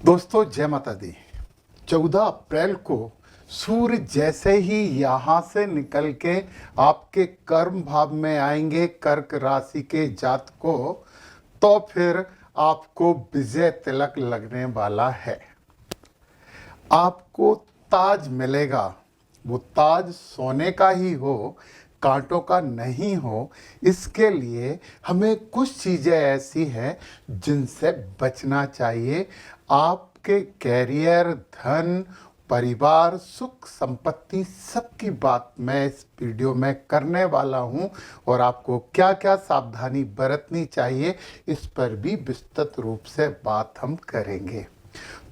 दोस्तों जय माता दी। 14 अप्रैल को सूर्य जैसे ही यहाँ से निकल के आपके कर्म भाव में आएंगे कर्क राशि के जातकों, तो फिर आपको विजय तिलक लगने वाला है। आपको ताज मिलेगा। वो ताज सोने का ही हो, कांटों का नहीं हो। इसके लिए हमें कुछ चीज़ें ऐसी हैं जिनसे बचना चाहिए। आपके कैरियर, धन, परिवार, सुख, संपत्ति सबकी बात मैं इस वीडियो में करने वाला हूं और आपको क्या क्या सावधानी बरतनी चाहिए इस पर भी विस्तृत रूप से बात हम करेंगे।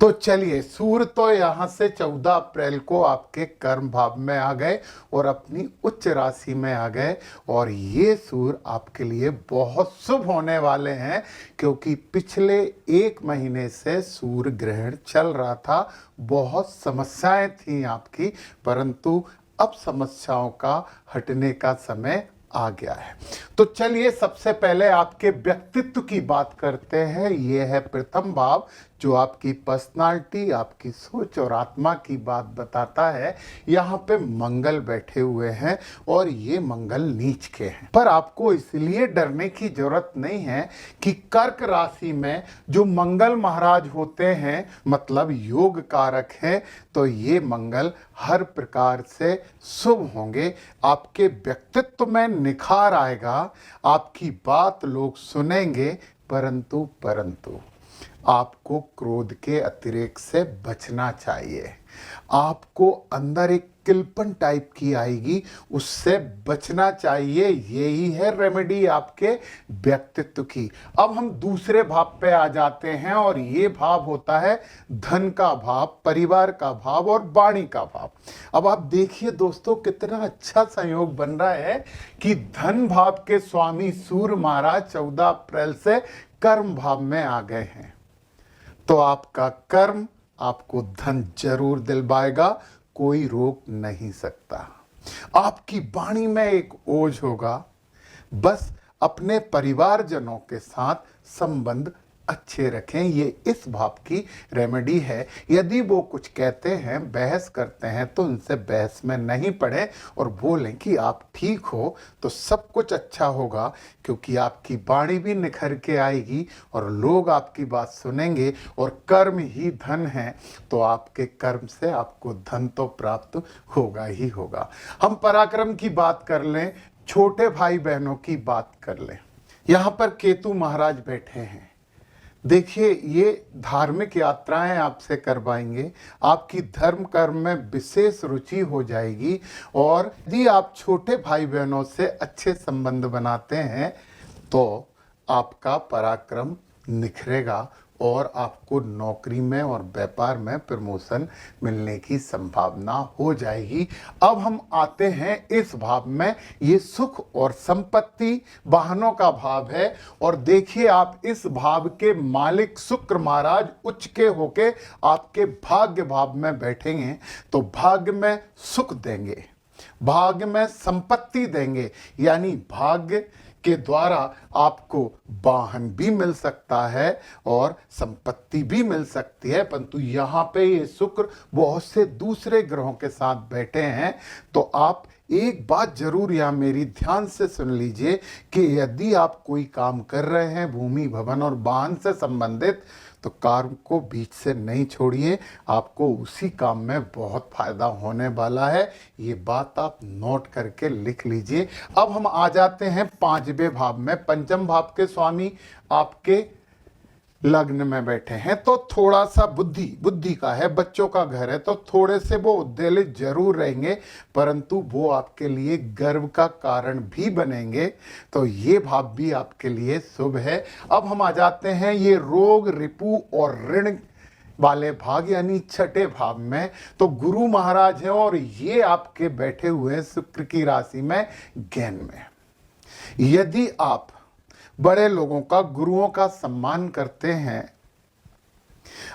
तो चलिए, सूर्य तो यहाँ से 14 अप्रैल को आपके कर्म भाव में आ गए और अपनी उच्च राशि में आ गए और ये सूर्य आपके लिए बहुत शुभ होने वाले हैं, क्योंकि पिछले 1 महीने से सूर्य ग्रहण चल रहा था। बहुत समस्याएं थी आपकी, परंतु अब समस्याओं का हटने का समय आ गया है। तो चलिए, सबसे पहले आपके व्यक्तित्व की बात करते हैं। ये है प्रथम भाव, जो आपकी पर्सनालिटी, आपकी सोच और आत्मा की बात बताता है। यहाँ पे मंगल बैठे हुए हैं और ये मंगल नीच के हैं, पर आपको इसलिए डरने की जरूरत नहीं है कि कर्क राशि में जो मंगल महाराज होते हैं, मतलब योग कारक है, तो ये मंगल हर प्रकार से शुभ होंगे। आपके व्यक्तित्व में निखार आएगा, आपकी बात लोग सुनेंगे, परंतु आपको क्रोध के अतिरेक से बचना चाहिए। आपको अंदर एक किलपन टाइप की आएगी, उससे बचना चाहिए। यही है रेमेडी आपके व्यक्तित्व की। अब हम दूसरे भाव पे आ जाते हैं और ये भाव होता है धन का भाव, परिवार का भाव और वाणी का भाव। अब आप देखिए दोस्तों, कितना अच्छा संयोग बन रहा है कि धन भाव के स्वामी सूर्य महाराज 14 अप्रैल से कर्म भाव में आ गए हैं। तो आपका कर्म आपको धन जरूर दिलवाएगा, कोई रोक नहीं सकता। आपकी वाणी में एक ओज होगा। बस अपने परिवारजनों के साथ संबंध अच्छे रखें, ये इस भाव की रेमेडी है। यदि वो कुछ कहते हैं, बहस करते हैं, तो उनसे बहस में नहीं पड़े और बोलें कि आप ठीक हो, तो सब कुछ अच्छा होगा, क्योंकि आपकी वाणी भी निखर के आएगी और लोग आपकी बात सुनेंगे। और कर्म ही धन है, तो आपके कर्म से आपको धन तो प्राप्त होगा ही होगा। हम पराक्रम की बात कर लें, छोटे भाई बहनों की बात कर लें। यहाँ पर केतु महाराज बैठे हैं। देखिए, ये धार्मिक यात्राएं आपसे करवाएंगे, आपकी धर्म कर्म में विशेष रुचि हो जाएगी। और यदि आप छोटे भाई बहनों से अच्छे संबंध बनाते हैं, तो आपका पराक्रम निखरेगा और आपको नौकरी में और व्यापार में प्रमोशन मिलने की संभावना हो जाएगी। अब हम आते हैं इस भाव में। ये सुख और संपत्ति, वाहनों का भाव है। और देखिए, आप इस भाव के मालिक शुक्र महाराज उच्च के होके आपके भाग्य भाव में बैठेंगे, तो भाग्य में सुख देंगे, भाग्य में संपत्ति देंगे। यानी भाग्य के द्वारा आपको वाहन भी मिल सकता है और संपत्ति भी मिल सकती है। परंतु यहाँ पे ये शुक्र बहुत से दूसरे ग्रहों के साथ बैठे हैं। तो आप एक बात जरूर यहाँ मेरी ध्यान से सुन लीजिए कि यदि आप कोई काम कर रहे हैं भूमि, भवन और वाहन से संबंधित, तो काम को बीच से नहीं छोड़िए। आपको उसी काम में बहुत फायदा होने वाला है। ये बात आप नोट करके लिख लीजिए। अब हम आ जाते हैं 5वें भाव में। पंचम भाव के स्वामी आपके लग्न में बैठे हैं, तो थोड़ा सा बुद्धि का है, बच्चों का घर है, तो थोड़े से वो उद्वेलित जरूर रहेंगे, परंतु वो आपके लिए गर्व का कारण भी बनेंगे। तो ये भाव भी आपके लिए शुभ है। अब हम आ जाते हैं ये रोग, रिपु और ऋण वाले भाग, यानी छठे भाव में। तो गुरु महाराज हैं और ये आपके बैठे हुए शुक्र की राशि में, ज्ञान में। यदि आप बड़े लोगों का, गुरुओं का सम्मान करते हैं,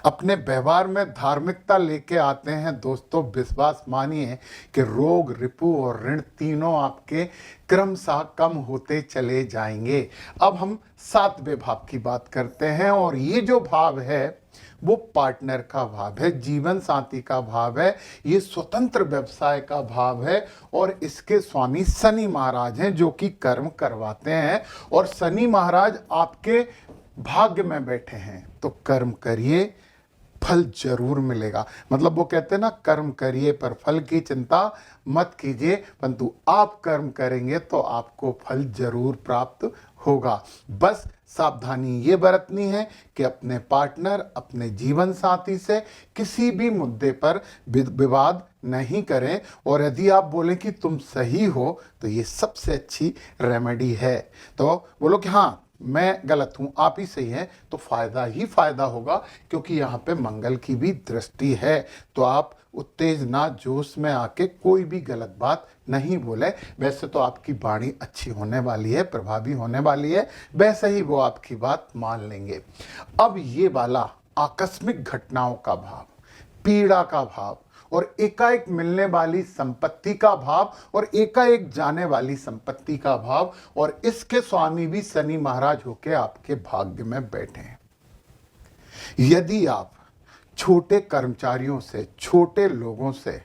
अपने व्यवहार में धार्मिकता लेके आते हैं, दोस्तों विश्वास मानिए कि रोग, रिपु और ऋण तीनों आपके क्रमशः कम होते चले जाएंगे। अब हम 7वें भाव की बात करते हैं और ये जो भाव है वो पार्टनर का भाव है, जीवन साथी का भाव है, ये स्वतंत्र व्यवसाय का भाव है। और इसके स्वामी शनि महाराज हैं जो कि कर्म करवाते हैं। और शनि महाराज आपके भाग्य में बैठे हैं, तो कर्म करिए, फल जरूर मिलेगा। मतलब वो कहते हैं ना, कर्म करिए पर फल की चिंता मत कीजिए, परंतु आप कर्म करेंगे तो आपको फल जरूर प्राप्त होगा। बस सावधानी ये बरतनी है कि अपने पार्टनर, अपने जीवन साथी से किसी भी मुद्दे पर विवाद नहीं करें। और यदि आप बोलें कि तुम सही हो, तो ये सबसे अच्छी रेमेडी है। तो बोलो कि हाँ मैं गलत हूं, आप ही सही हैं, तो फायदा ही फायदा होगा, क्योंकि यहाँ पे मंगल की भी दृष्टि है। तो आप उत्तेजना जोश में आके कोई भी गलत बात नहीं बोले। वैसे तो आपकी वाणी अच्छी होने वाली है, प्रभावी होने वाली है, वैसे ही वो आपकी बात मान लेंगे। अब ये वाला आकस्मिक घटनाओं का भाव, पीड़ा का भाव, और एकाएक मिलने वाली संपत्ति का भाव, और एकाएक जाने वाली संपत्ति का भाव, और इसके स्वामी भी शनि महाराज होके आपके भाग्य में बैठे हैं। यदि आप छोटे कर्मचारियों से, छोटे लोगों से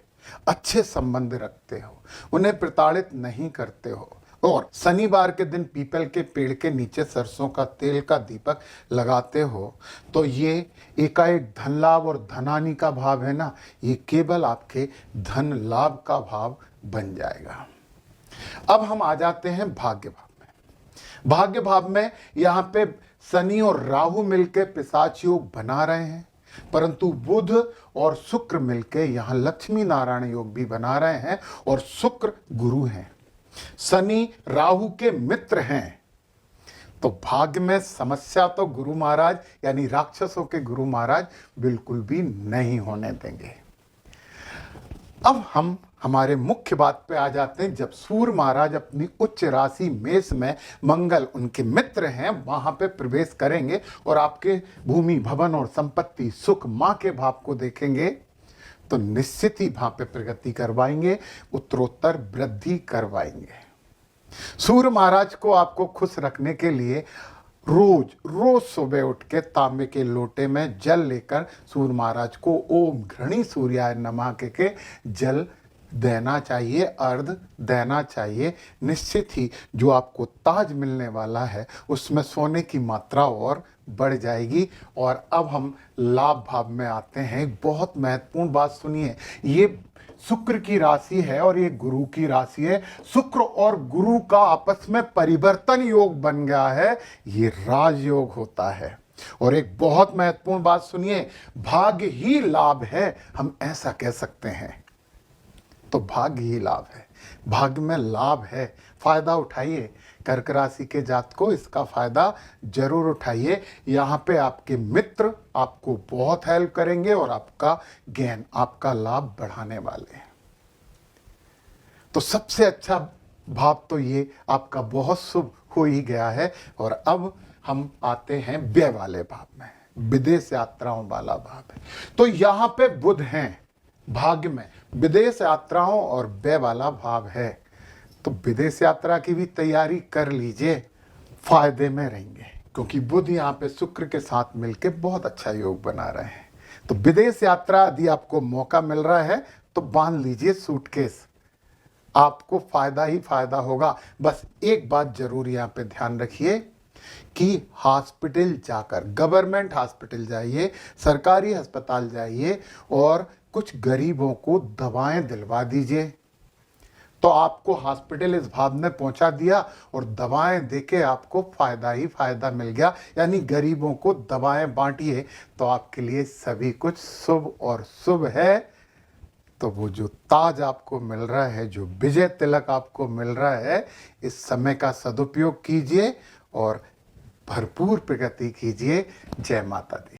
अच्छे संबंध रखते हो, उन्हें प्रताड़ित नहीं करते हो, और शनिवार के दिन पीपल के पेड़ के नीचे सरसों का तेल का दीपक लगाते हो, तो ये एकाएक धन लाभ और धनानी का भाव है ना, ये केवल आपके धन लाभ का भाव बन जाएगा। अब हम आ जाते हैं भाग्य भाव में। भाग्य भाव में यहाँ पे शनि और राहु मिलकर पिशाच योग बना रहे हैं, परंतु बुध और शुक्र मिलकर यहाँ लक्ष्मी नारायण योग भी बना रहे हैं, और शुक्र गुरु हैं। शनि राहु के मित्र हैं, तो भाग्य में समस्या तो गुरु महाराज यानी राक्षसों के गुरु महाराज बिल्कुल भी नहीं होने देंगे। अब हम हमारे मुख्य बात पे आ जाते हैं। जब सूर्य महाराज अपनी उच्च राशि मेष में, मंगल उनके मित्र हैं, वहां पे प्रवेश करेंगे और आपके भूमि भवन और संपत्ति सुख मां के भाव को देखेंगे, तो निश्चित ही वहां पे प्रगति करवाएंगे, उत्तरोत्तर वृद्धि करवाएंगे। सूर्य महाराज को आपको खुश रखने के लिए रोज सुबह उठ के तांबे के लोटे में जल लेकर सूर्य महाराज को ओम घृणी सूर्याय नमः के जल देना चाहिए, अर्घ देना चाहिए। निश्चित ही जो आपको ताज मिलने वाला है उसमें सोने की मात्रा और बढ़ जाएगी। और अब हम लाभ भाव में आते हैं। बहुत महत्वपूर्ण बात सुनिए, ये शुक्र की राशि है और ये गुरु की राशि है। शुक्र और गुरु का आपस में परिवर्तन योग बन गया है, ये राजयोग होता है। और एक बहुत महत्वपूर्ण बात सुनिए, भाग्य ही लाभ है, हम ऐसा कह सकते हैं। तो भाग्य ही लाभ है, भाग्य में लाभ है, फायदा उठाइए। कर्क राशि के जात को इसका फायदा जरूर उठाइए। यहाँ पे आपके मित्र आपको बहुत हेल्प करेंगे और आपका ज्ञान, आपका लाभ बढ़ाने वाले हैं। तो सबसे अच्छा भाव तो ये आपका बहुत शुभ हो ही गया है। और अब हम आते हैं व्यय वाले भाव में, विदेश यात्राओं वाला भाव है। तो यहाँ पे बुध हैं भाग्य में, विदेश यात्राओं और व्यय वाला भाव है, तो विदेश यात्रा की भी तैयारी कर लीजिए, फायदे में रहेंगे, क्योंकि बुध यहाँ पे शुक्र के साथ मिलके बहुत अच्छा योग बना रहे हैं। तो विदेश यात्रा यदि आपको मौका मिल रहा है तो बांध लीजिए सूटकेस, आपको फायदा ही फायदा होगा। बस एक बात जरूर यहाँ पे ध्यान रखिए कि हॉस्पिटल जाकर, गवर्नमेंट हॉस्पिटल जाइए, सरकारी अस्पताल जाइए और कुछ गरीबों को दवाएं दिलवा दीजिए। तो आपको हॉस्पिटल इस भाव में पहुंचा दिया और दवाएं देके आपको फायदा ही फायदा मिल गया, यानी गरीबों को दवाएं बांटिए, तो आपके लिए सभी कुछ शुभ और शुभ है। तो वो जो ताज आपको मिल रहा है, जो विजय तिलक आपको मिल रहा है, इस समय का सदुपयोग कीजिए और भरपूर प्रगति कीजिए। जय माता दी।